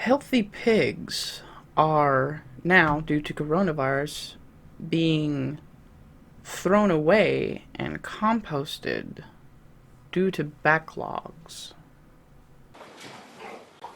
Healthy pigs are now, due to coronavirus, being thrown away and composted due to backlogs.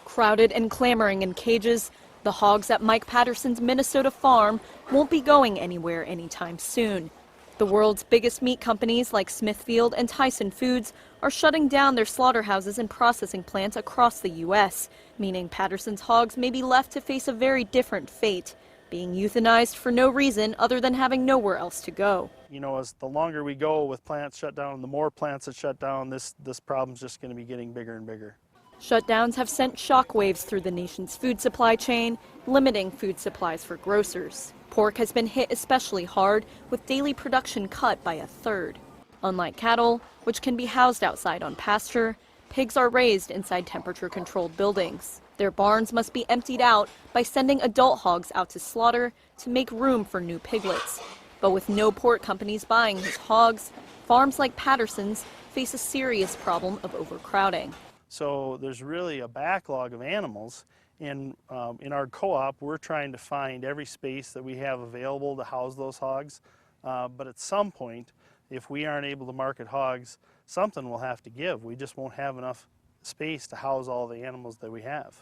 Crowded and clamoring in cages, the hogs at Mike Patterson's Minnesota farm won't be going anywhere anytime soon. The world's biggest meat companies like Smithfield and Tyson Foods are shutting down their slaughterhouses and processing plants across the U.S., meaning Patterson's hogs may be left to face a very different fate, being euthanized for no reason other than having nowhere else to go. You know, as the longer we go with plants shut down, the more plants that shut down, this problem's just going to be getting bigger and bigger. Shutdowns have sent shockwaves through the nation's food supply chain, limiting food supplies for grocers. Pork has been hit especially hard, with daily production cut by a third. Unlike cattle, which can be housed outside on pasture, pigs are raised inside temperature-controlled buildings. Their barns must be emptied out by sending adult hogs out to slaughter to make room for new piglets. But with no pork companies buying his hogs, farms like Patterson's face a serious problem of overcrowding. So there's really a backlog of animals, and in our co-op we're trying to find every space that we have available to house those hogs, but at some point, if we aren't able to market hogs, something will have to give. We just won't have enough space to house all the animals that we have.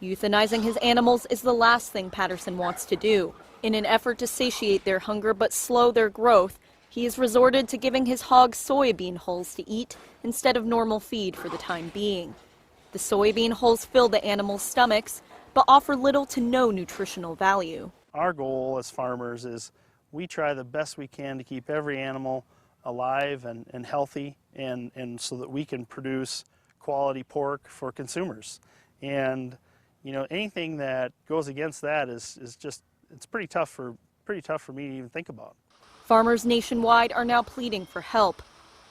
Euthanizing his animals is the last thing Patterson wants to do. In an effort to satiate their hunger but slow their growth, he has resorted to giving his hogs soybean hulls to eat instead of normal feed for the time being. The soybean hulls fill the animals' stomachs, but offer little to no nutritional value. Our goal as farmers is we try the best we can to keep every animal alive and healthy, and so that we can produce quality pork for consumers. And you know, anything that goes against that is just, it's pretty tough for me to even think about. Farmers nationwide are now pleading for help.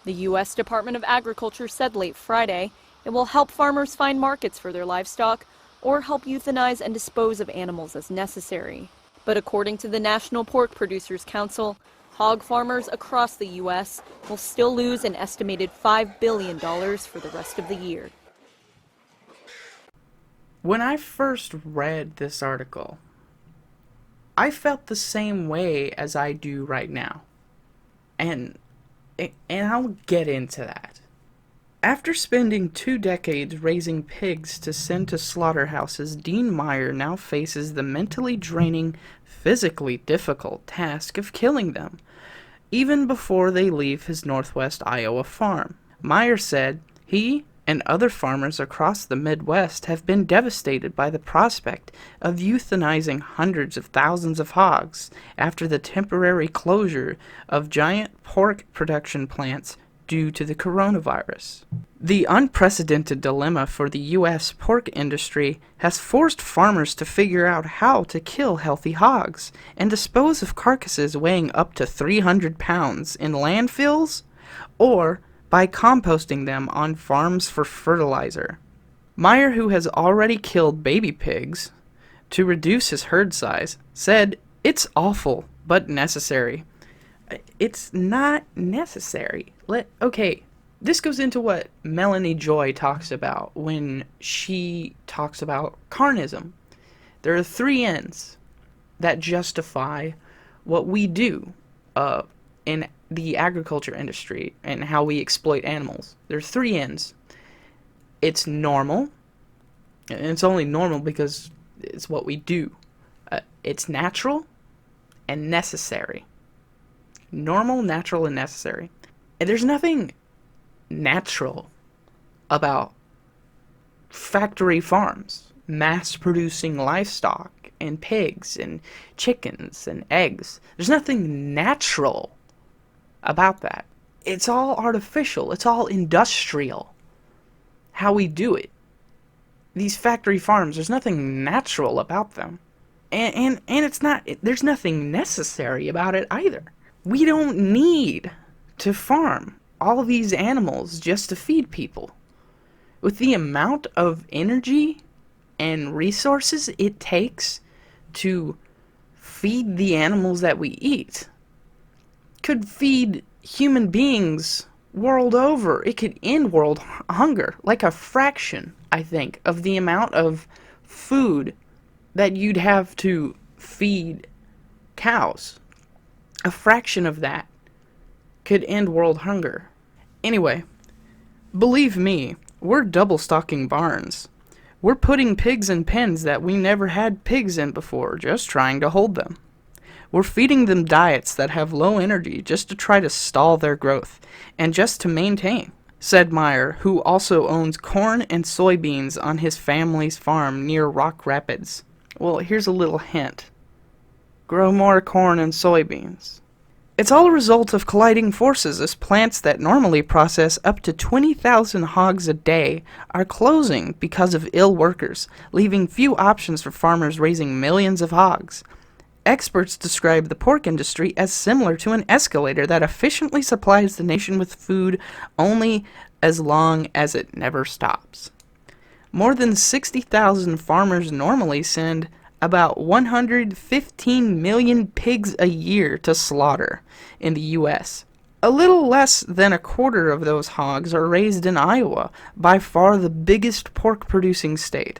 The U.S. Department of Agriculture said late Friday it will help farmers find markets for their livestock or help euthanize and dispose of animals as necessary. But according to the National Pork Producers Council, hog farmers across the U.S. will still lose an estimated $5 billion for the rest of the year. When I first read this article, I felt the same way as I do right now. And I'll get into that. After spending 2 decades raising pigs to send to slaughterhouses, Dean Meyer now faces the mentally draining, physically difficult task of killing them, even before they leave his northwest Iowa farm. Meyer said he and other farmers across the Midwest have been devastated by the prospect of euthanizing hundreds of thousands of hogs after the temporary closure of giant pork production plants due to the coronavirus. The unprecedented dilemma for the U.S. pork industry has forced farmers to figure out how to kill healthy hogs and dispose of carcasses weighing up to 300 pounds in landfills or by composting them on farms for fertilizer. Meyer, who has already killed baby pigs to reduce his herd size, said, "It's awful, but necessary." It's not necessary. Okay, this goes into what Melanie Joy talks about when she talks about carnism. There are 3 ends that justify what we do in the agriculture industry and how we exploit animals. There are 3 ends. It's normal, and it's only normal because it's what we do. It's natural and necessary. Normal, natural, and necessary. And there's nothing natural about factory farms, mass-producing livestock and pigs and chickens and eggs. There's nothing natural about that. It's all artificial. It's all industrial. How we do it. These factory farms, there's nothing natural about them. And it's not, there's nothing necessary about it either. We don't need to farm all these animals just to feed people. With the amount of energy and resources it takes to feed the animals that we eat, could feed human beings world over. It could end world hunger, like a fraction, I think, of the amount of food that you'd have to feed cows. A fraction of that could end world hunger. Anyway, believe me, we're double stocking barns. We're putting pigs in pens that we never had pigs in before, just trying to hold them. We're feeding them diets that have low energy just to try to stall their growth, and just to maintain, said Meyer, who also owns corn and soybeans on his family's farm near Rock Rapids. Well, here's a little hint. Grow more corn and soybeans. It's all a result of colliding forces as plants that normally process up to 20,000 hogs a day are closing because of ill workers, leaving few options for farmers raising millions of hogs. Experts describe the pork industry as similar to an escalator that efficiently supplies the nation with food only as long as it never stops. More than 60,000 farmers normally send about 115 million pigs a year to slaughter in the U.S. A little less than a quarter of those hogs are raised in Iowa, by far the biggest pork-producing state.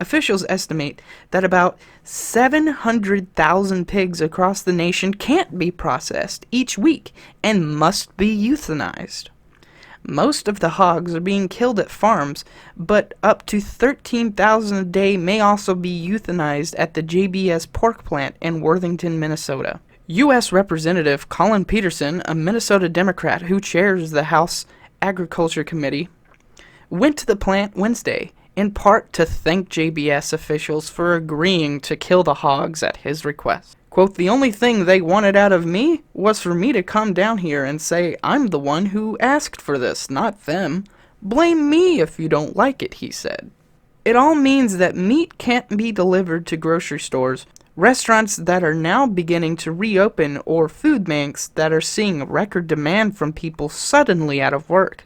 Officials estimate that about 700,000 pigs across the nation can't be processed each week and must be euthanized. Most of the hogs are being killed at farms, but up to 13,000 a day may also be euthanized at the JBS pork plant in Worthington, Minnesota. U.S. Representative Colin Peterson, a Minnesota Democrat who chairs the House Agriculture Committee, went to the plant Wednesday, in part to thank JBS officials for agreeing to kill the hogs at his request. Quote, "The only thing they wanted out of me was for me to come down here and say I'm the one who asked for this, not them. Blame me if you don't like it," he said. It all means that meat can't be delivered to grocery stores, restaurants that are now beginning to reopen, or food banks that are seeing record demand from people suddenly out of work.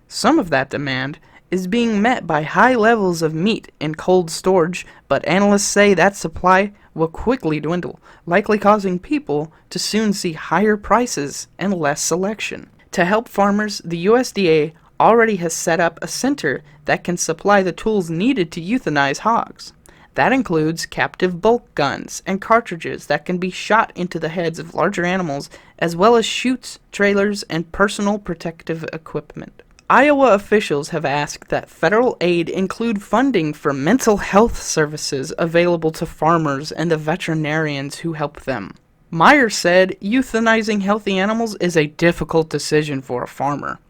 Some of that demand is being met by high levels of meat in cold storage, but analysts say that supply will quickly dwindle, likely causing people to soon see higher prices and less selection. To help farmers, the USDA already has set up a center that can supply the tools needed to euthanize hogs. That includes captive bulk guns and cartridges that can be shot into the heads of larger animals, as well as chutes, trailers, and personal protective equipment. Iowa officials have asked that federal aid include funding for mental health services available to farmers and the veterinarians who help them. Meyer said euthanizing healthy animals is a difficult decision for a farmer.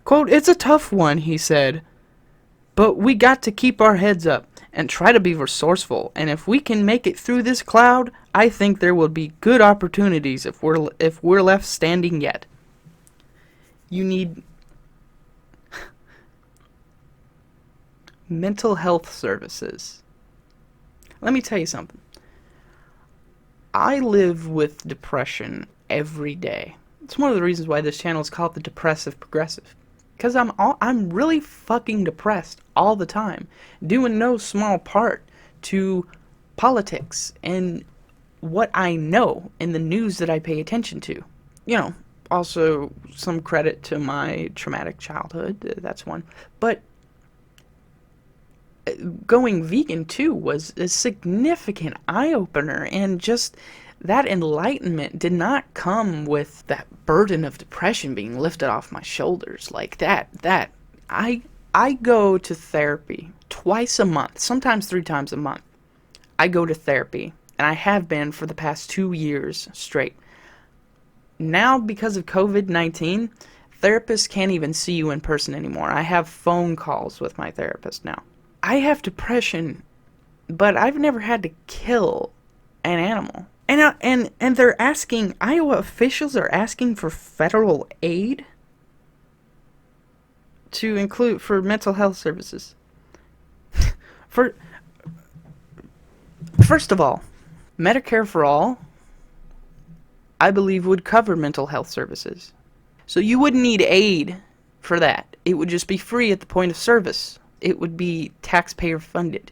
Quote, "It's a tough one," he said, "but we got to keep our heads up and try to be resourceful, and if we can make it through this cloud, I think there will be good opportunities if we're left standing yet." You need mental health services. Let me tell you something. I live with depression every day. It's one of the reasons why this channel is called The Depressive Progressive. Because I'm really fucking depressed all the time, due in no small part to politics and what I know in the news that I pay attention to. You know, also some credit to my traumatic childhood, that's one. But going vegan too was a significant eye-opener, and just that enlightenment did not come with that burden of depression being lifted off my shoulders like that. I go to therapy twice a month, sometimes 3 times a month. I go to therapy, and I have been for the past 2 years straight. Now, because of COVID-19, therapists can't even see you in person anymore. I have phone calls with my therapist now. I have depression, but I've never had to kill an animal. And they're asking, Iowa officials are asking for federal aid to include for mental health services. First of all, Medicare for All, I believe, would cover mental health services. So you wouldn't need aid for that. It would just be free at the point of service. It would be taxpayer funded.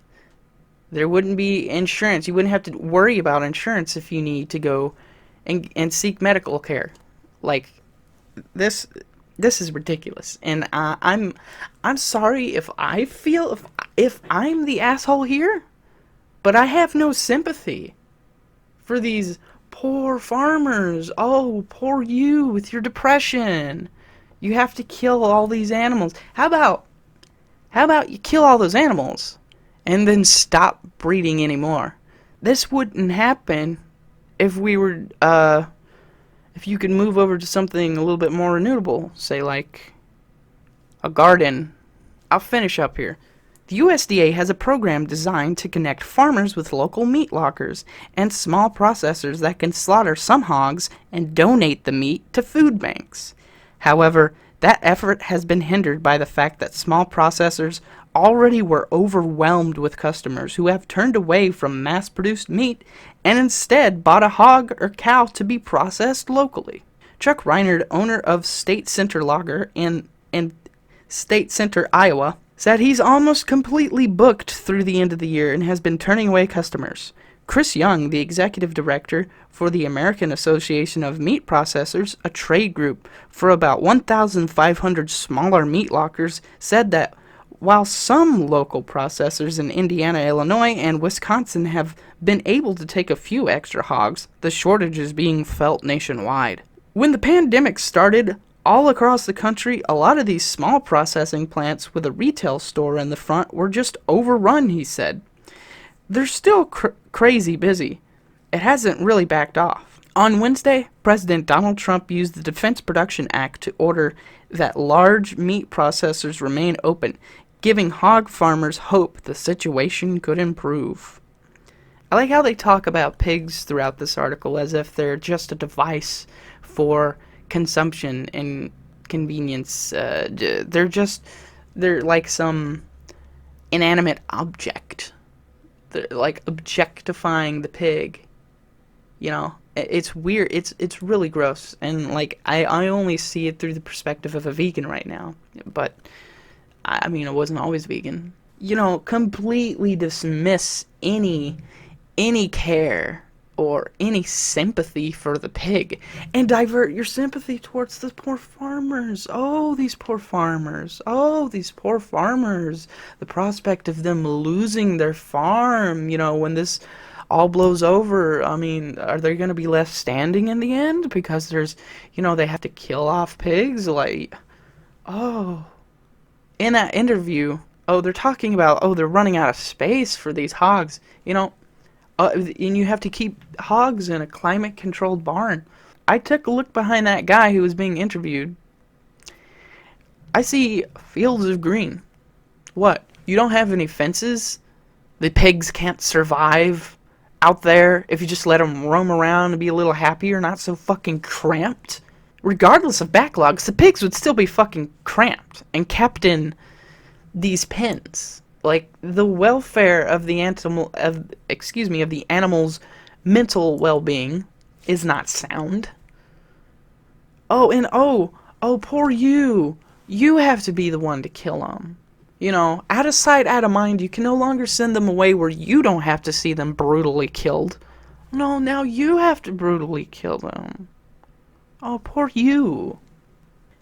There wouldn't be insurance. You wouldn't have to worry about insurance if you need to go and seek medical care. Like, this is ridiculous. And I'm sorry if I feel, if I'm the asshole here, but I have no sympathy for these poor farmers. Oh, poor you with your depression. You have to kill all these animals. How about you kill all those animals and then stop breeding anymore? This wouldn't happen if we were if you could move over to something a little bit more renewable, say like a garden. I'll finish up here. The USDA has a program designed to connect farmers with local meat lockers and small processors that can slaughter some hogs and donate the meat to food banks. However, that effort has been hindered by the fact that small processors already were overwhelmed with customers who have turned away from mass-produced meat and instead bought a hog or cow to be processed locally. Chuck Reinard, owner of State Center Lager in State Center, Iowa, said he's almost completely booked through the end of the year and has been turning away customers. Chris Young, the executive director for the American Association of Meat Processors, a trade group for about 1,500 smaller meat lockers, said that while some local processors in Indiana, Illinois, and Wisconsin have been able to take a few extra hogs, the shortage is being felt nationwide. When the pandemic started, all across the country, a lot of these small processing plants with a retail store in the front were just overrun, he said. They're still crazy busy. It hasn't really backed off. On Wednesday, President Donald Trump used the Defense Production Act to order that large meat processors remain open, giving hog farmers hope the situation could improve. I like how they talk about pigs throughout this article as if they're just a device for consumption and convenience. They're like some inanimate object. They're like objectifying the pig. You know, it's weird. It's really gross. And like I only see it through the perspective of a vegan right now. But I mean, I wasn't always vegan. You know, completely dismiss any care or any sympathy for the pig and divert your sympathy towards the poor farmers. Oh, these poor farmers. Oh, these poor farmers. The prospect of them losing their farm, you know, when this all blows over, I mean, are they going to be left standing in the end because there's, you know, they have to kill off pigs? Like, oh. In that interview, they're talking about, they're running out of space for these hogs, you know. And you have to keep hogs in a climate-controlled barn. I took a look behind that guy who was being interviewed. I see fields of green. What? You don't have any fences? The pigs can't survive out there if you just let them roam around and be a little happier, not so fucking cramped? Regardless of backlogs, the pigs would still be fucking cramped and kept in these pens. Like, the welfare of the animal's mental well-being is not sound. Poor you. You have to be the one to kill them. You know, out of sight, out of mind, you can no longer send them away where you don't have to see them brutally killed. No, now you have to brutally kill them. Oh, poor you.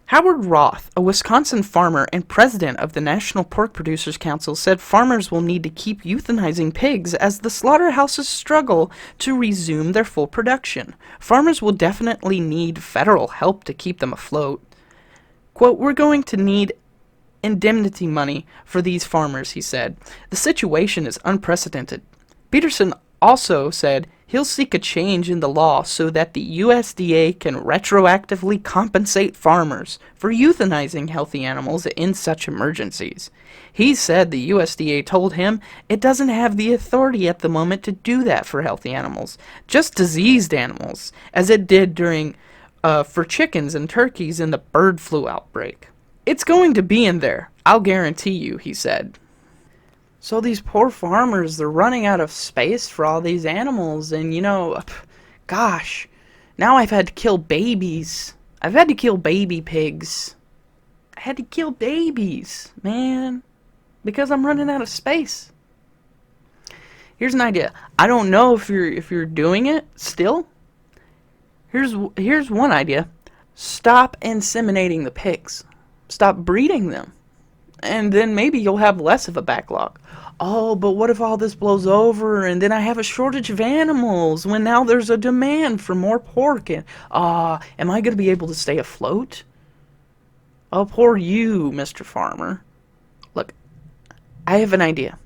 Howard Roth, a Wisconsin farmer and president of the National Pork Producers Council, said farmers will need to keep euthanizing pigs as the slaughterhouses struggle to resume their full production. Farmers will definitely need federal help to keep them afloat. Quote, "We're going to need indemnity money for these farmers," he said. "The situation is unprecedented." Peterson also said he'll seek a change in the law so that the USDA can retroactively compensate farmers for euthanizing healthy animals in such emergencies. He said the USDA told him it doesn't have the authority at the moment to do that for healthy animals, just diseased animals, as it did for chickens and turkeys in the bird flu outbreak. "It's going to be in there, I'll guarantee you," he said. So these poor farmers, they're running out of space for all these animals, and you know, gosh, now I've had to kill babies. I've had to kill baby pigs. I had to kill babies, man, because I'm running out of space. Here's an idea. I don't know if you're doing it still. Here's one idea. Stop inseminating the pigs. Stop breeding them. and then maybe you'll have less of a backlog. Oh, but what if all this blows over and then I have a shortage of animals when now there's a demand for more pork? And am I going to be able to stay afloat? Oh, poor you, Mr. Farmer. Look, I have an idea.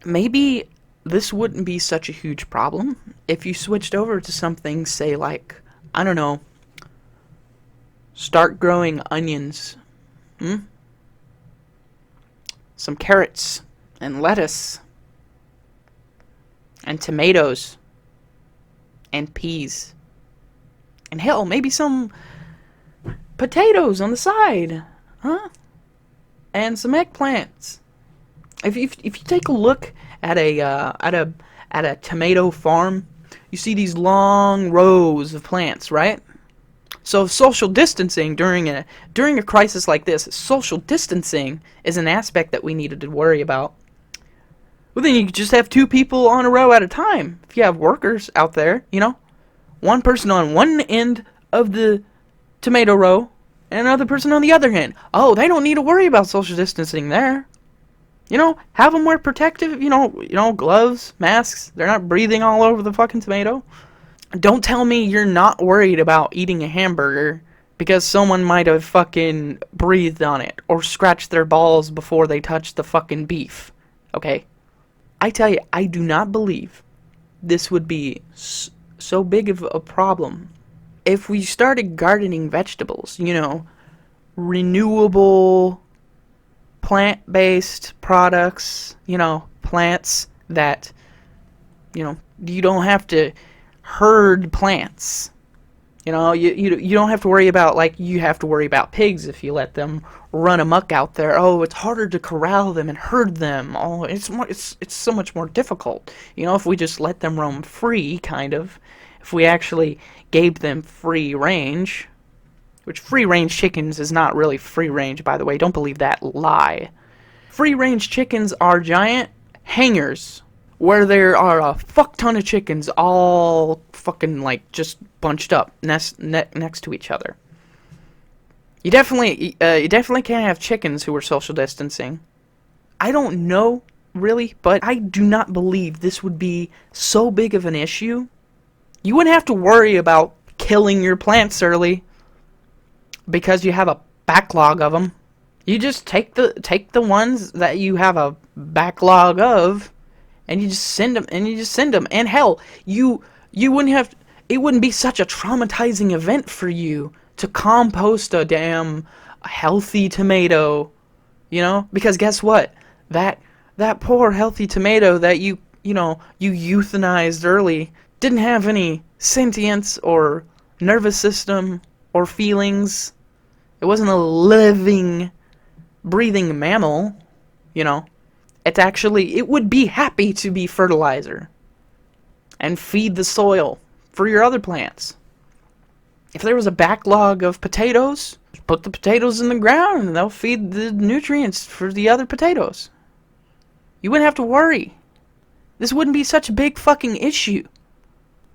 Maybe this wouldn't be such a huge problem if you switched over to something, say, like, I don't know, start growing onions. Some carrots and lettuce and tomatoes and peas. And hell, maybe some potatoes on the side, huh? And some eggplants. If you take a look at a tomato farm, you see these long rows of plants, right? So social distancing during a crisis like this, social distancing is an aspect that we needed to worry about. Well, then you could just have 2 people on a row at a time. If you have workers out there, one person on one end of the tomato row and another person on the other end. Oh, they don't need to worry about social distancing there. Have them wear protective, gloves, masks. They're not breathing all over the fucking tomato. Don't tell me you're not worried about eating a hamburger because someone might have fucking breathed on it or scratched their balls before they touched the fucking beef. Okay? I tell you, I do not believe this would be so big of a problem if we started gardening vegetables, renewable plant-based products, plants that, you don't have to herd plants. You don't have to worry about, like, you have to worry about pigs if you let them run amok out there. Oh, it's harder to corral them and herd them. Oh, it's so much more difficult. If we just let them roam free, kind of. If we actually gave them free range, which free-range chickens is not really free range, by the way. Don't believe that lie. Free-range chickens are giant hangars where there are a fuck ton of chickens all fucking, like, just bunched up next to each other. You definitely can't have chickens who are social distancing. I don't know, really, but I do not believe this would be so big of an issue. You wouldn't have to worry about killing your plants early because you have a backlog of them. You just take the ones that you have a backlog of, and you just send them. And hell, you wouldn't have. It wouldn't be such a traumatizing event for you to compost a damn healthy tomato, because guess what? That poor healthy tomato that you euthanized early didn't have any sentience or nervous system or feelings. It wasn't a living, breathing mammal, It would be happy to be fertilizer and feed the soil for your other plants. If there was a backlog of potatoes, put the potatoes in the ground and they'll feed the nutrients for the other potatoes. You wouldn't have to worry. This wouldn't be such a big fucking issue.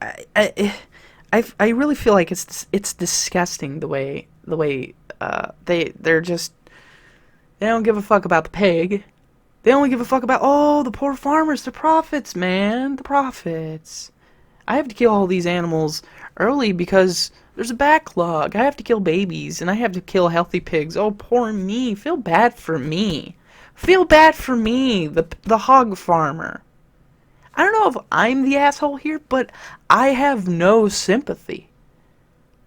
I really feel like it's disgusting the way they don't give a fuck about the pig. They only give a fuck about the poor farmers, the profits, man, the profits. I have to kill all these animals early because there's a backlog. I have to kill babies and I have to kill healthy pigs. Oh, poor me. Feel bad for me. Feel bad for me, the hog farmer. I don't know if I'm the asshole here, but I have no sympathy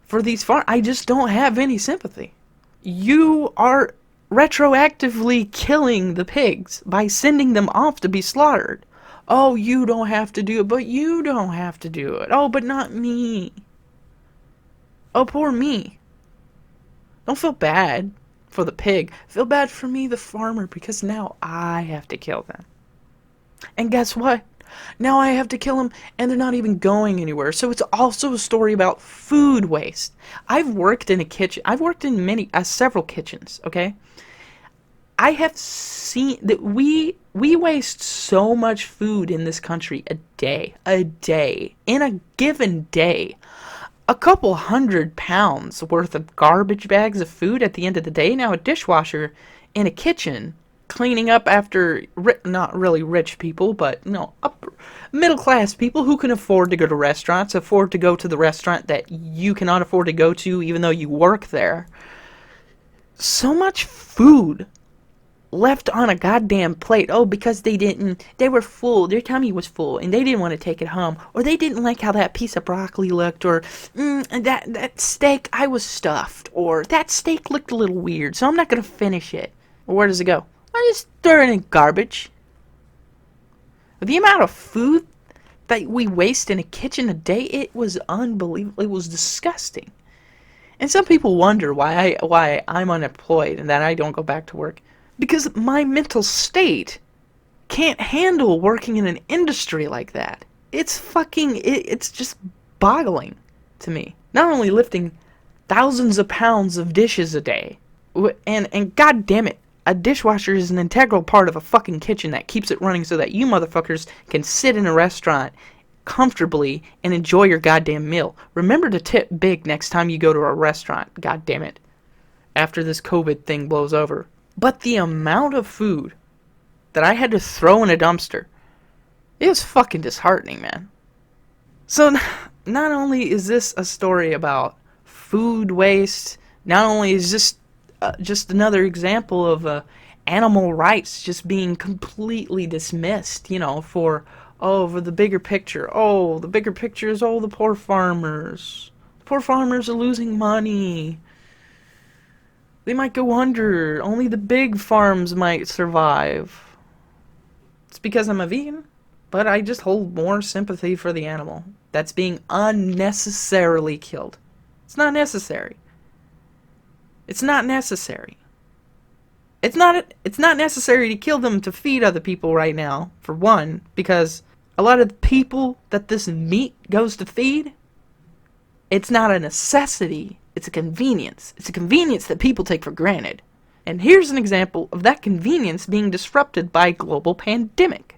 for these farmers. I just don't have any sympathy. You are retroactively killing the pigs by sending them off to be slaughtered. Oh, you don't have to do it, but you don't have to do it. Oh, but not me. Oh, poor me. Don't feel bad for the pig. Feel bad for me, the farmer, because now I have to kill them. And guess what? Now I have to kill them, and they're not even going anywhere. So it's also a story about food waste. I've worked in a kitchen. I've worked in several kitchens, okay? I have seen that we waste so much food in this country a day, in a given day. A couple 100 pounds worth of garbage bags of food at the end of the day. Now a dishwasher in a kitchen cleaning up after not really rich people, but upper middle class people who can afford to go to restaurants, afford to go to the restaurant that you cannot afford to go to even though you work there. So much food left on a goddamn plate. Oh, because they were full, their tummy was full, and they didn't want to take it home, or they didn't like how that piece of broccoli looked, or that steak, I was stuffed, or that steak looked a little weird, so I'm not going to finish it. Or where does it go? I just throw it in garbage. The amount of food that we waste in a kitchen a day, it was unbelievable. It was disgusting. And some people wonder why I'm unemployed and that I don't go back to work. Because my mental state can't handle working in an industry like that. It's it's just boggling to me. Not only lifting thousands of pounds of dishes a day, and god damn it, a dishwasher is an integral part of a fucking kitchen that keeps it running so that you motherfuckers can sit in a restaurant comfortably and enjoy your goddamn meal. Remember to tip big next time you go to a restaurant, god damn it, after this COVID thing blows over. But the amount of food that I had to throw in a dumpster, it was fucking disheartening, man. So not only is this a story about food waste, not only is this just another example of animal rights just being completely dismissed, for the bigger picture. Oh, the bigger picture is, the poor farmers. The poor farmers are losing money. They might go under. Only the big farms might survive. It's because I'm a vegan, but I just hold more sympathy for the animal that's being unnecessarily killed. It's not necessary. It's not necessary. It's not necessary to kill them to feed other people right now, for one, because a lot of the people that this meat goes to feed, it's not a necessity. It's a convenience. It's a convenience that people take for granted. And here's an example of that convenience being disrupted by a global pandemic.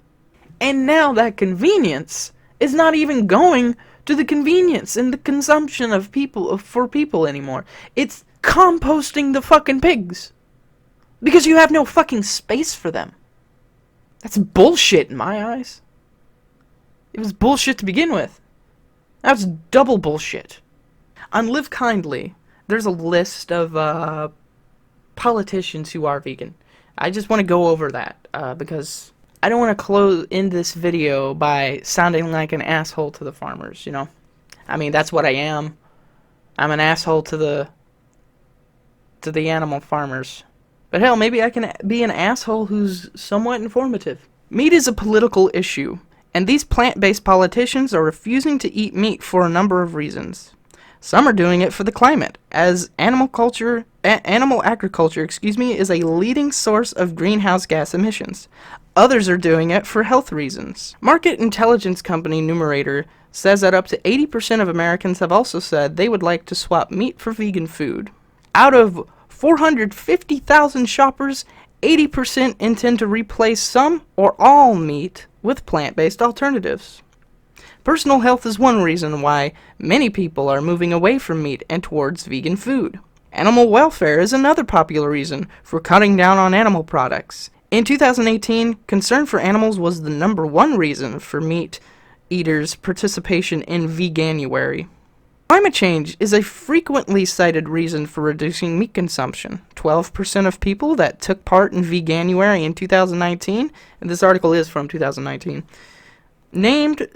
And now that convenience is not even going to the convenience and the consumption of for people anymore. It's composting the fucking pigs. Because you have no fucking space for them. That's bullshit in my eyes. It was bullshit to begin with. That's double bullshit. On Live Kindly, there's a list of politicians who are vegan. I just want to go over that because I don't want to end this video by sounding like an asshole to the farmers, I mean, that's what I am. I'm an asshole to the animal farmers. But hell, maybe I can be an asshole who's somewhat informative. Meat is a political issue, and these plant-based politicians are refusing to eat meat for a number of reasons. Some are doing it for the climate, as animal agriculture, is a leading source of greenhouse gas emissions. Others are doing it for health reasons. Market intelligence company Numerator says that up to 80% of Americans have also said they would like to swap meat for vegan food. Out of 450,000 shoppers, 80% intend to replace some or all meat with plant-based alternatives. Personal health is one reason why many people are moving away from meat and towards vegan food. Animal welfare is another popular reason for cutting down on animal products. In 2018, concern for animals was the #1 reason for meat eaters' participation in Veganuary. Climate change is a frequently cited reason for reducing meat consumption. 12% of people that took part in Veganuary in 2019, and this article is from 2019, named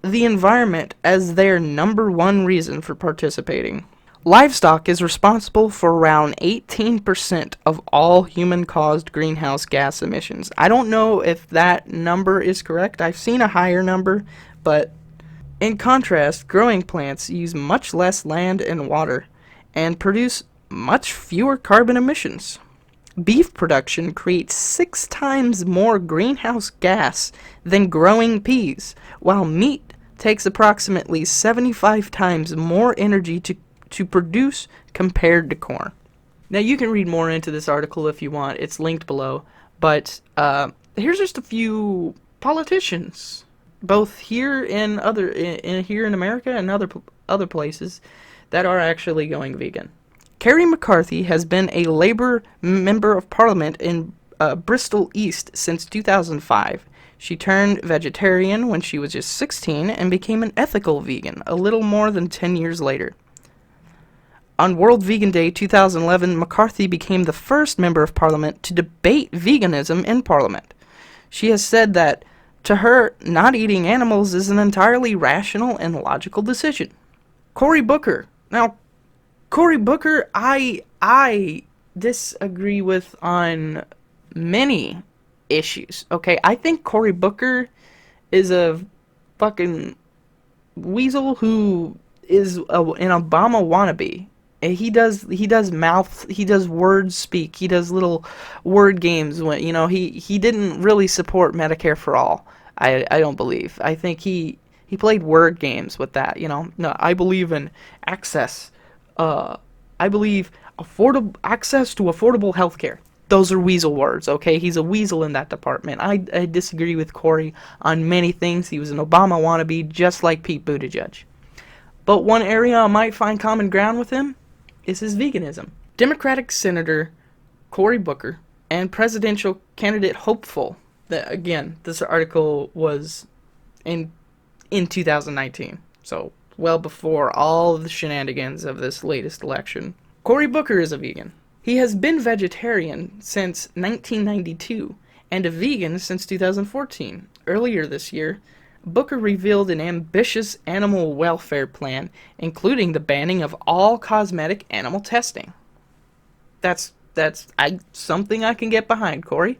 the environment as their #1 reason for participating. Livestock is responsible for around 18% of all human-caused greenhouse gas emissions. I don't know if that number is correct. I've seen a higher number, but in contrast, growing plants use much less land and water and produce much fewer carbon emissions. Beef production creates 6 times more greenhouse gas than growing peas, while meat takes approximately 75 times more energy to produce compared to corn. Now you can read more into this article if you want. It's linked below. But here's just a few politicians, both here in here in America and other places, that are actually going vegan. Kari McCarthy has been a Labour Member of Parliament in Bristol East since 2005. She turned vegetarian when she was just 16 and became an ethical vegan a little more than 10 years later. On World Vegan Day 2011, McCarthy became the first Member of Parliament to debate veganism in Parliament. She has said that, to her, not eating animals is an entirely rational and logical decision. Cory Booker. Now, Cory Booker, I disagree with on many issues, okay? I think Cory Booker is a fucking weasel who is an Obama wannabe. He does word speak. He does little word games when, he didn't really support Medicare for all. I don't believe. I think he played word games with that, No, I believe in access. I believe affordable access to affordable healthcare. Those are weasel words, okay? He's a weasel in that department. I disagree with Cory on many things. He was an Obama wannabe, just like Pete Buttigieg. But one area I might find common ground with him is his veganism. Democratic Senator Cory Booker and presidential candidate hopeful, that again, this article was in 2019, so well before all of the shenanigans of this latest election. Cory Booker is a vegan. He has been vegetarian since 1992 and a vegan since 2014. Earlier this year, Booker revealed an ambitious animal welfare plan, including the banning of all cosmetic animal testing. That's something I can get behind, Cory.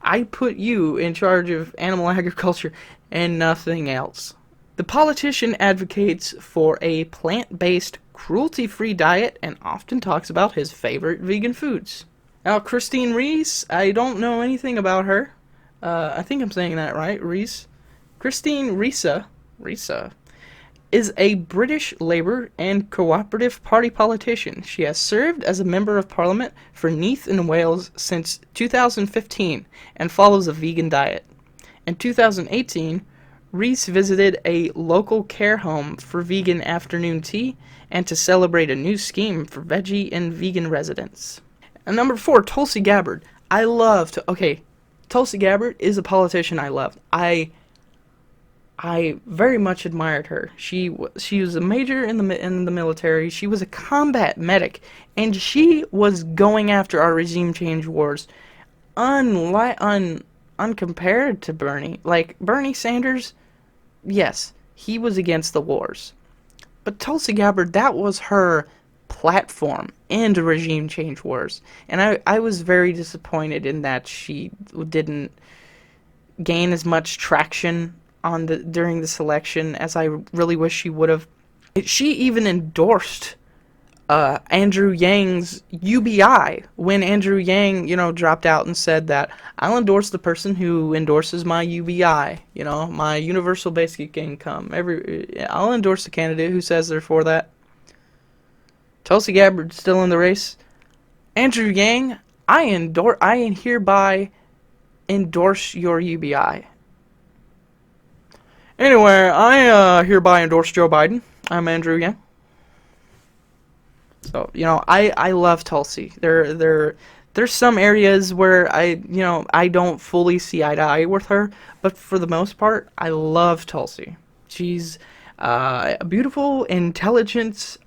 I put you in charge of animal agriculture and nothing else. The politician advocates for a plant-based, cruelty-free diet and often talks about his favorite vegan foods. Now, Christine Reese, I don't know anything about her. I think I'm saying that right, Reese. Christine Risa is a British Labour and Cooperative Party politician. She has served as a Member of Parliament for Neath in Wales since 2015 and follows a vegan diet. In 2018, Reese visited a local care home for vegan afternoon tea and to celebrate a new scheme for veggie and vegan residents. And number 4, Tulsi Gabbard. Tulsi Gabbard is a politician I love. I very much admired her. She was a major in the military. She was a combat medic, and she was going after our regime change wars, uncompared to Bernie. Like Bernie Sanders, yes, he was against the wars, but Tulsi Gabbard, that was her platform into regime change wars, and I was very disappointed in that she didn't gain as much traction during this election as I really wish she would have. She even endorsed Andrew Yang's UBI when Andrew Yang, dropped out and said that I'll endorse the person who endorses my UBI, my universal basic income. I'll endorse the candidate who says they're for that. Tulsi Gabbard still in the race. Andrew Yang, I hereby endorse your UBI. Anyway, I hereby endorse Joe Biden. I'm Andrew Yang. So, I love Tulsi. There's some areas where I don't fully see eye to eye with her, but for the most part, I love Tulsi. She's a beautiful, intelligent,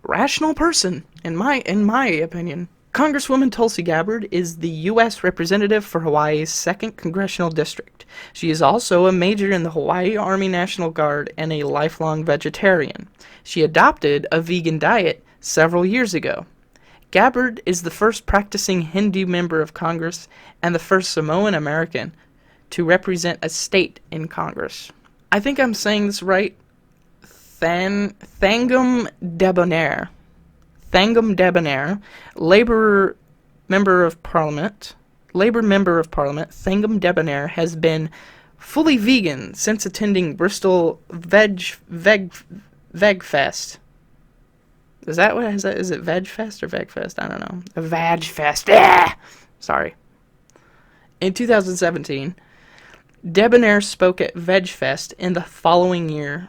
rational person, in my opinion. Congresswoman Tulsi Gabbard is the U.S. representative for Hawaii's 2nd Congressional District. She is also a major in the Hawaii Army National Guard and a lifelong vegetarian. She adopted a vegan diet several years ago. Gabbard is the first practicing Hindu member of Congress and the first Samoan American to represent a state in Congress. I think I'm saying this right. Thangam Debonair, Labour Member of Parliament, Thangam Debonair has been fully vegan since attending Bristol Vegfest. Is it Vegfest or Vegfest? I don't know. A Vagfest. Sorry. In 2017, Debonair spoke at Vegfest in the following year,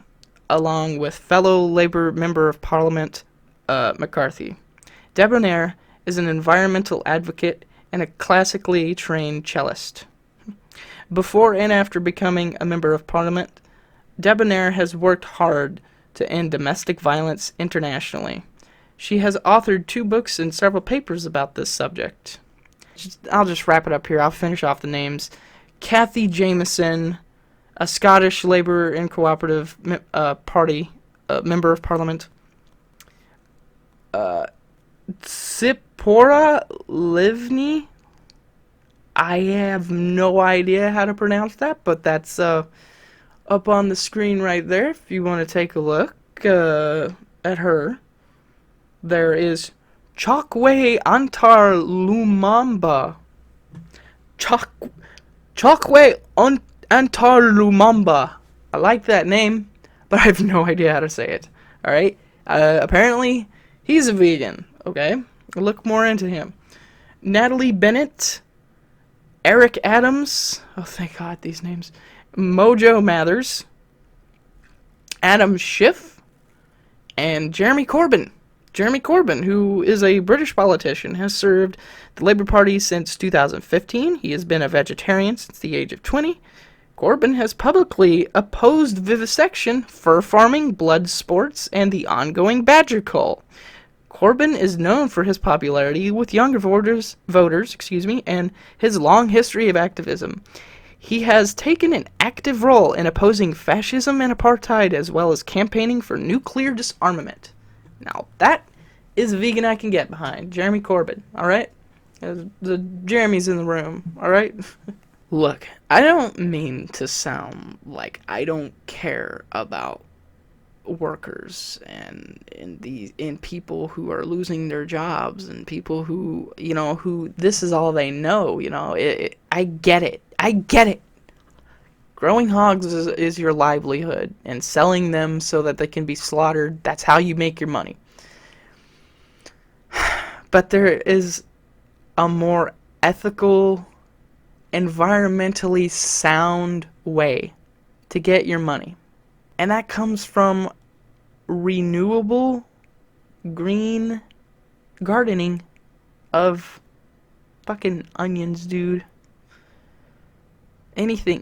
along with fellow Labour Member of Parliament McCarthy. Debonair is an environmental advocate and a classically trained cellist. Before and after becoming a member of parliament, Debonair has worked hard to end domestic violence internationally. She has authored 2 books and several papers about this subject. I'll just wrap it up here. I'll finish off the names. Kathy Jameson, a Scottish Labour and Cooperative Party member of Parliament. Tsipora Livni. I have no idea how to pronounce that, but that's up on the screen right there if you want to take a look at her. There is Chokwe Antar Lumumba. Chokwe Antar Lumumba. I like that name, but I have no idea how to say it. Alright? Apparently, he's a vegan. Okay? Look more into him. Natalie Bennett. Eric Adams. Oh, thank God, these names. Mojo Mathers. Adam Schiff. And Jeremy Corbyn. Jeremy Corbyn, who is a British politician, has served the Labour Party since 2015. He has been a vegetarian since the age of 20. Corbyn has publicly opposed vivisection, fur farming, blood sports, and the ongoing badger cull. Corbyn is known for his popularity with younger voters, and his long history of activism. He has taken an active role in opposing fascism and apartheid, as well as campaigning for nuclear disarmament. Now, that is a vegan I can get behind. Jeremy Corbyn, alright? The Jeremy's in the room, alright? Look, I don't mean to sound like I don't care about workers and people who are losing their jobs and people who, who this is all they know, I get it. Growing hogs is your livelihood, and selling them so that they can be slaughtered, that's how you make your money. But there is a more ethical, environmentally sound way to get your money. And that comes from renewable green gardening of fucking onions, dude. Anything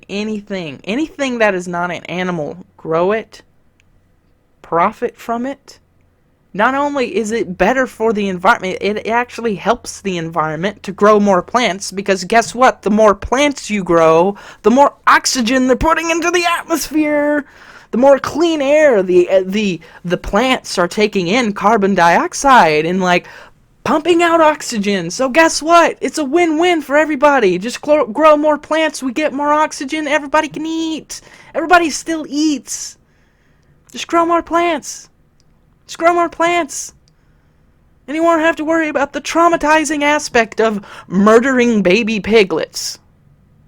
that is not an animal, grow it, profit from it. Not only is it better for the environment, it actually helps the environment to grow more plants, because guess what? The more plants you grow, the more oxygen they're putting into the atmosphere. The more clean air the plants are taking in carbon dioxide and pumping out oxygen. So guess what? It's a win-win for everybody. Just grow more plants, we get more oxygen, everybody can eat. Everybody still eats. Just grow more plants. Just grow more plants. And you won't have to worry about the traumatizing aspect of murdering baby piglets.